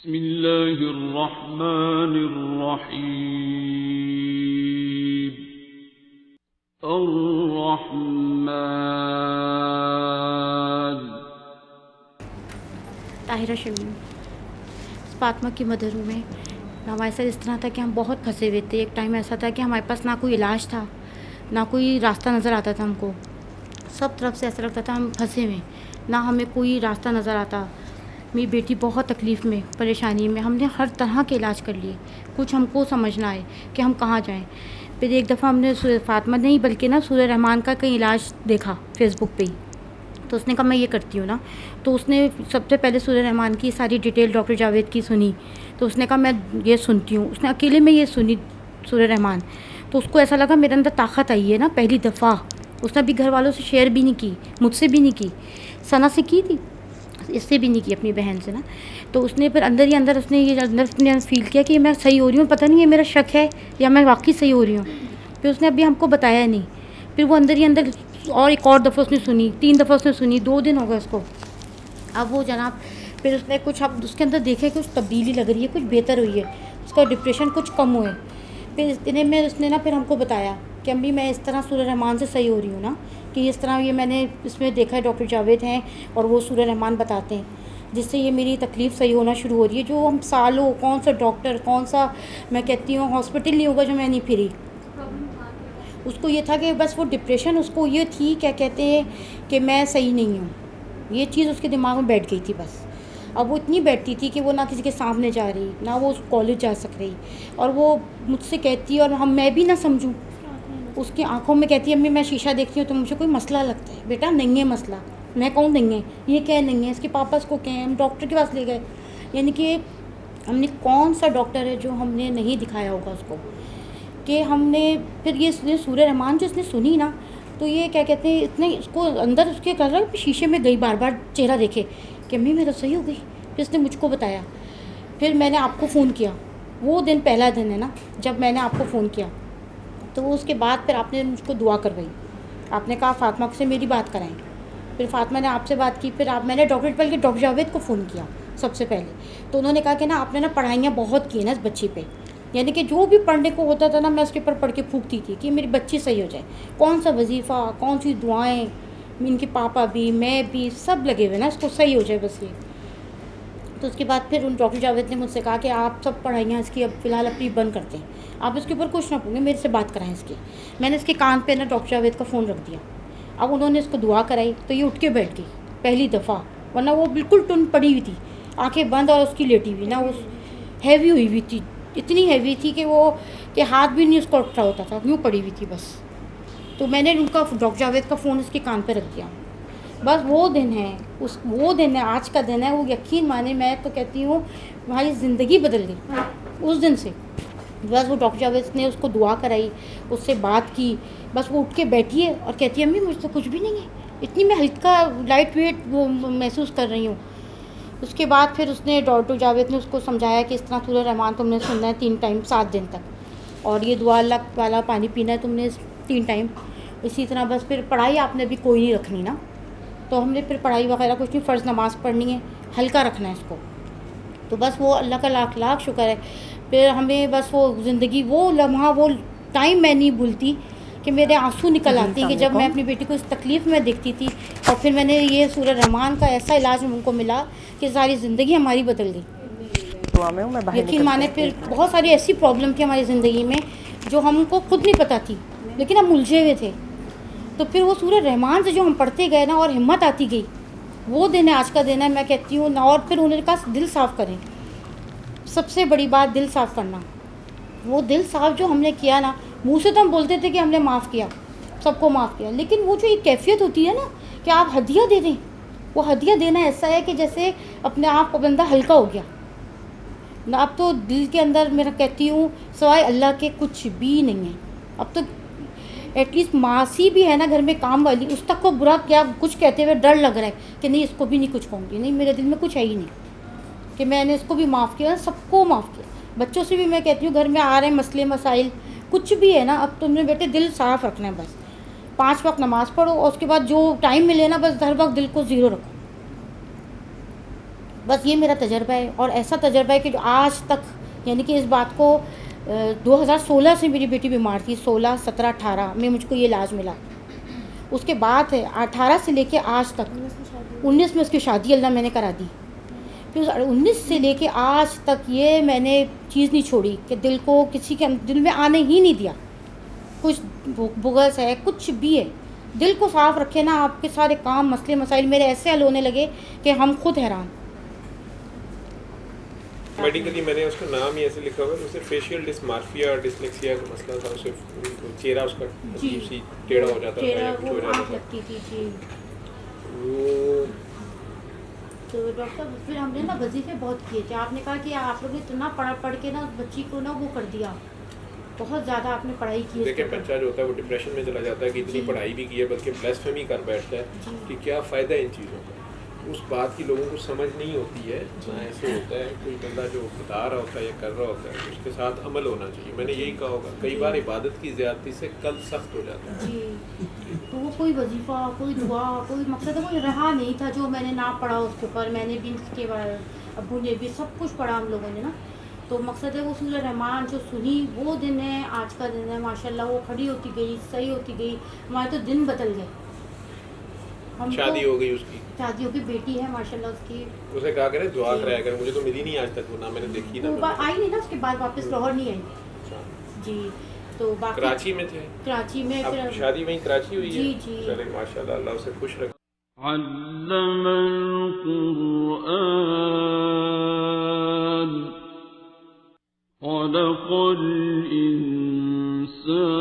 बिस्मिल्लाहिर्रहमानिर्रहीम। अर्रहमान। ताहिरा शमीम फातिमा की मदर हूँ मैं। हमारे साथ इस तरह था कि हम बहुत फंसे हुए थे। एक टाइम ऐसा था कि हमारे पास ना कोई इलाज था, ना कोई रास्ता नज़र आता था। हमको सब तरफ से ऐसा लगता था हम फंसे हुए, ना हमें कोई रास्ता नज़र आता। मेरी बेटी बहुत तकलीफ़ में, परेशानी में। हमने हर तरह के इलाज कर लिए, कुछ हमको समझ ना आए कि हम कहाँ जाएं। फिर एक दफ़ा हमने फातिमा नहीं बल्कि ना सूरह रहमान का कहीं इलाज देखा फेसबुक पे ही। तो उसने कहा मैं ये करती हूँ ना, तो उसने सबसे पहले सूरह रहमान की सारी डिटेल डॉक्टर जावेद की सुनी। तो उसने कहा मैं ये सुनती हूँ। उसने अकेले में ये सुनी सूरह रहमान, तो उसको ऐसा लगा मेरे अंदर ताकत आई है ना पहली दफ़ा। उसने अभी घर वालों से शेयर भी नहीं की, मुझसे भी नहीं की, सना से की थी, इससे भी नहीं की, अपनी बहन से ना। तो उसने फिर अंदर ही अंदर उसने ये अंदर अपने फील किया कि मैं सही हो रही हूँ, पता नहीं ये मेरा शक है या मैं वाकई सही हो रही हूँ। फिर उसने अभी हमको बताया नहीं। फिर वो अंदर ही अंदर और एक और दफ़ा उसने सुनी, 3 दफ़ा उसने सुनी, 2 दिन हो गए उसको। अब वो जनाब फिर उसने कुछ अब उसके अंदर देखे कुछ तब्दीली लग रही है, कुछ बेहतर हुई है, उसका डिप्रेशन कुछ कम हुए। फिर इतने में उसने ना फिर हमको बताया कि अम्मी मैं इस तरह सूरह रहमान से सही हो रही हूँ ना, कि इस तरह ये मैंने इसमें देखा है, डॉक्टर जावेद हैं और वो सूरह रहमान बताते हैं, जिससे ये मेरी तकलीफ़ सही होना शुरू हो रही है। जो हम सालों कौन सा डॉक्टर, कौन सा मैं कहती हूँ हॉस्पिटल नहीं होगा जो मैं नहीं फिरी। उसको ये था कि बस वो डिप्रेशन, उसको ये थी क्या कहते हैं कि मैं सही नहीं हूँ, ये चीज़ उसके दिमाग में बैठ गई थी बस। अब वो इतनी बैठती थी कि वो ना किसी के सामने जा रही, ना वो कॉलेज जा सक रही। और वो मुझसे कहती है और मैं भी ना समझूं, उसकी आंखों में कहती है अम्मी मैं शीशा देखती हूँ तो मुझे कोई मसला लगता है। बेटा नहीं है मसला। मैं कहूँ नहीं है, ये क्या नहीं है, इसके पापा इसको क्या है, हम डॉक्टर के पास ले गए। यानी कि हमने कौन सा डॉक्टर है जो हमने नहीं दिखाया होगा उसको, कि हमने फिर ये सूरह रहमान जो इसने सुनी ना, तो ये क्या कहते हैं इतने इसको अंदर उसके कर रहा है। शीशे में गई, बार बार चेहरा देखे कि अम्मी मैं तो सही हो गई। फिर इसने मुझको बताया। फिर मैंने आपको फ़ोन किया, वो दिन पहला दिन है ना जब मैंने आपको फ़ोन किया, तो उसके बाद फिर आपने मुझको दुआ करवाई। आपने कहा फातिमा से मेरी बात कराएं। फिर फातिमा ने आपसे बात की। फिर मैंने डॉक्टर जावेद को फ़ोन किया सबसे पहले। तो उन्होंने कहा कि ना आपने ना पढ़ाइयाँ बहुत की ना इस बच्ची पे, यानी कि जो भी पढ़ने को होता था ना मैं उसके ऊपर पढ़ के फूकती थी कि मेरी बच्ची सही हो जाए। कौन सा वजीफ़ा, कौन सी दुआएं, इनके पापा भी, मैं भी, सब लगे हुए ना इसको सही हो जाए बस ये। तो उसके बाद फिर उन डॉक्टर जावेद ने मुझसे कहा कि आप सब पढ़ाइयाँ इसकी अब फ़िलहाल अपनी बंद करते हैं, आप इसके ऊपर कुछ ना पूछें, मेरे से बात कराएं इसकी। मैंने इसके कान पे ना डॉक्टर जावेद का फ़ोन रख दिया। अब उन्होंने इसको दुआ कराई तो ये उठ के बैठ गई पहली दफ़ा, वरना वो बिल्कुल टुन पड़ी हुई थी, आँखें बंद और उसकी लेटी हुई ना, वो हैवी हुई हुई थी, इतनी हैवी थी कि वो कि हाथ भी नहीं उसको उठा होता था, यूँ पड़ी हुई थी बस। तो मैंने उनका डॉक्टर जावेद का फ़ोन उसके कान पे रख दिया। बस वो दिन है, वो दिन है, आज का दिन है, वो यकीन माने मैं तो कहती हूँ हमारी ज़िंदगी बदल गई उस दिन से। बस वो डॉक्टर जावेद ने उसको दुआ कराई, उससे बात की, बस वो उठ के बैठी है और कहती है अम्मी मुझे तो कुछ भी नहीं है, इतनी मैं हल्का लाइट वेट वो महसूस कर रही हूँ। उसके बाद फिर उसने डॉक्टर जावेद ने उसको समझाया कि इस तरह सूरह रहमान तुमने सुनना है 3 टाइम 7 दिन तक, और ये दुआ अल्लाह वाला पानी पीना है तुमने 3 टाइम। इसी तरह बस फिर पढ़ाई आपने भी कोई नहीं रखनी ना, तो हमने फिर पढ़ाई वगैरह कुछ नहीं, फ़र्ज़ नमाज़ पढ़नी है, हल्का रखना है इसको। तो बस वो अल्लाह का लाख लाख शुक्र है। फिर हमें बस वो ज़िंदगी, वो लम्हा, वो टाइम मैं नहीं भूलती कि मेरे आंसू निकल आते कि जब मैं अपनी बेटी को इस तकलीफ़ में देखती थी। और फिर मैंने ये सूरह रहमान का ऐसा इलाज उनको मिला कि सारी ज़िंदगी हमारी बदल गई। दुआ में हूँ मैं बाहर यकीन माने फिर बहुत सारी ऐसी प्रॉब्लम थी हमारी ज़िंदगी में जो हमको खुद नहीं पता थी, लेकिन हम उलझे हुए थे। तो फिर वो सूरह रहमान से जो हम पढ़ते गए ना और हिम्मत आती गई, वो दिन है, आज का दिन है मैं कहती हूँ ना। और फिर उन्होंने कहा दिल साफ़ करें, सबसे बड़ी बात दिल साफ़ करना। वो दिल साफ़ जो हमने किया ना, मुँह से तो हम बोलते थे कि हमने माफ़ किया, सबको माफ़ किया, लेकिन वो जो एक कैफियत होती है ना कि आप हदिया दे दें, वो हदिया देना ऐसा है कि जैसे अपने आप का बंदा हल्का हो गया ना। अब तो दिल के अंदर मेरा कहती हूँ सवाए अल्लाह के कुछ भी नहीं है। अब तो एटलीस्ट मासी भी है ना घर में काम वाली, उस तक को बुरा क्या कुछ कहते हुए डर लग रहा है कि नहीं इसको भी नहीं कुछ कहूँगी, नहीं मेरे दिल में कुछ है ही नहीं कि मैंने इसको भी माफ़ किया, सबको माफ़ किया। बच्चों से भी मैं कहती हूँ घर में आ रहे हैं मसले मसाइल कुछ भी है ना, अब तुमने बेटे दिल साफ़ रखना है बस। 5 वक्त नमाज़ पढ़ो और उसके बाद जो टाइम मिले ना बस हर वक्त दिल को ज़ीरो रखो। बस ये मेरा तजर्बा है। और ऐसा तजर्बा है कि जो आज तक, यानी कि इस बात को 2016 से मेरी बेटी बीमार थी, 16, 17, 18 में मुझको ये इलाज मिला। उसके बाद है 18 से लेके आज तक 19 में उसकी शादी अल्लाह मैंने करा दी। फिर 19 से लेके आज तक ये मैंने चीज़ नहीं छोड़ी कि दिल को किसी के दिल में आने ही नहीं दिया। कुछ बुग़्ज़ है, कुछ भी है, दिल को साफ़ रखे ना, आपके सारे काम मसले मसाइल मेरे ऐसे हल होने लगे कि हम खुद हैरान। मेडिकली मैंने उसका नाम ही ऐसे लिखा हुआ है, उसे फेशियल डिस्मार्फिया डिसलेक्सिया का मसला था, उसे चेहरा उसका अजीब सी टेढ़ा हो जाता था या कुछ हो जाता था। लगती थी जी। वो तो डॉक्टर फिर हमने ना वजीफे बहुत किए थे। आपने कहा कि आप लोग ने इतना पढ़ के ना उस बच्ची को ना वो कर दिया, बहुत ज़्यादा आपने पढ़ाई की। देखिए बच्चा जो होता है वो डिप्रेशन में चला जाता है कि इतनी पढ़ाई भी की है बल्कि ब्लास्फेमी कर बैठता है कि क्या फ़ायदा इन चीज़ों का। उस बात की लोगों को समझ नहीं होती है ना। ऐसे होता है कोई बंदा जो बता रहा होता है या कर रहा होता है उसके साथ अमल होना चाहिए। मैंने यही कहा होगा, कई बार इबादत की ज़्यादती से कल सख्त हो जाता है जी। तो वो कोई वजीफ़ा, कोई दुआ, कोई मकसद कोई रहा नहीं था जो मैंने ना पढ़ा उसके ऊपर। मैंने भी इसके बाद अब्बू ने भी सब कुछ पढ़ा हम लोगों ने ना। तो मकसद है वो सूरह रहमान जो सुनी वो दिन है, आज का दिन है माशाल्लाह। वो खड़ी होती गई, सही होती गई, हमारे तो दिन बदल गए। शादी हो गई उसकी, शादी हो गई, बेटी है माशाल्लाह उसकी। उसे कहा करे दुआ कराया कर, मुझे तो मिली नहीं आज तक वो, ना मैंने देखी ना वो आई नहीं ना, उसके बाद वापस लाहौर नहीं आई जी। तो बाकी कराची में थे, कराची में अब फिर शादी वहीं कराची हुई है। जी जी। चले माशाल्लाह, अल्लाह उसे खुश रखे। अल्लमल कुरआन खलक़ल इंसान